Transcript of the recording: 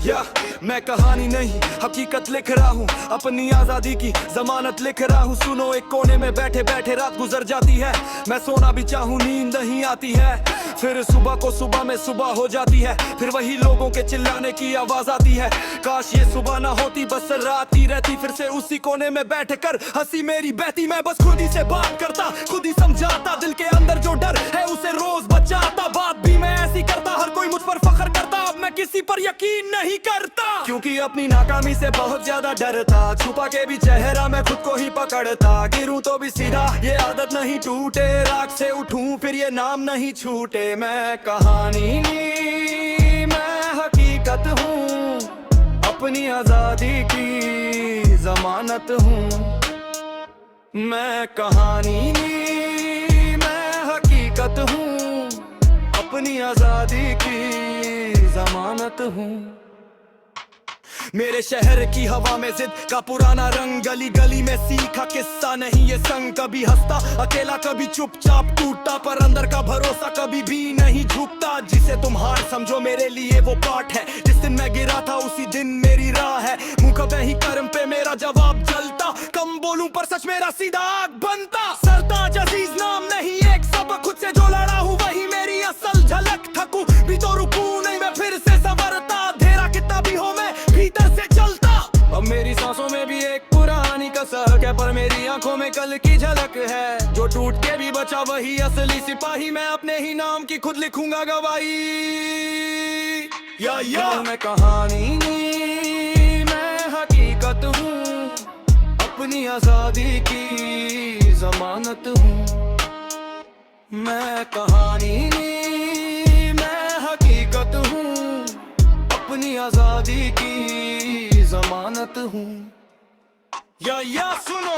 या मैं कहानी नहीं हकीकत लिख रहा हूँ, अपनी आजादी की जमानत लिख रहा हूँ। सुनो एक कोने में बैठे बैठे रात गुजर जाती है, मैं सोना भी चाहूँ नींद नहीं आती है। फिर सुबह को सुबह में सुबह हो जाती है, फिर वही लोगों के चिल्लाने की आवाज आती है। काश ये सुबह ना होती, बस रात ही रहती। फिर से उसी कोने में बैठ कर हंसी मेरी बहती, मैं बस खुद ही से बात करता, खुद ही समझाता। दिल के अंदर जो डर है उसे रोज बचाता। बात भी मैं ऐसी करता, हर कोई मुझ पर फख्र करता। अब मैं किसी पर यकीन नहीं करता, क्योंकि अपनी नाकामी से बहुत ज्यादा डरता। छुपा के भी चेहरा मैं खुद को ही पकड़ता। गिरूं तो भी सीधा, ये आदत नहीं टूटे। राख से उठूं फिर ये नाम नहीं छूटे। मैं कहानी नहीं, मैं हकीकत हूँ, अपनी आजादी की जमानत हूँ। मैं कहानी नहीं, मैं हकीकत हूँ, अपनी आजादी की जमानत हूँ। मेरे शहर की हवा में जिद का पुराना रंग, गली गली में सीखा किस्सा नहीं ये संग। कभी हंसता अकेला, कभी चुपचाप टूटता, पर अंदर का भरोसा कभी भी नहीं झुकता। जिसे तुम हार समझो मेरे लिए वो पाठ है, जिस दिन मैं गिरा था उसी दिन मेरी राह है। मुंह कभी ही कर्म पे मेरा जवाब जलता, कम बोलूं पर सच मेरा सीधा आग बनता। सरताज अजीज नाम नहीं, एक सबक खुद से जो लड़ा हूँ वही मेरी असल झलक। थकूं भी तो रुकूं नहीं, मैं फिर से संवरता। अंधेरा कितना भी हो मैं भीतर से चलता। अब मेरी सांसों में भी एक पुरानी कसक है, पर मेरी आंखों में कल की झलक है। जो टूट के भी बचा वही असली सिपाही, मैं अपने ही नाम की खुद लिखूंगा गवाही। या मैं कहानी नहीं, मैं हकीकत हूँ, अपनी आजादी की जमानत हूँ। मैं कहानी नहीं, मैं हकीकत हूँ, अपनी आजादी की जमानत हूँ। या सुनो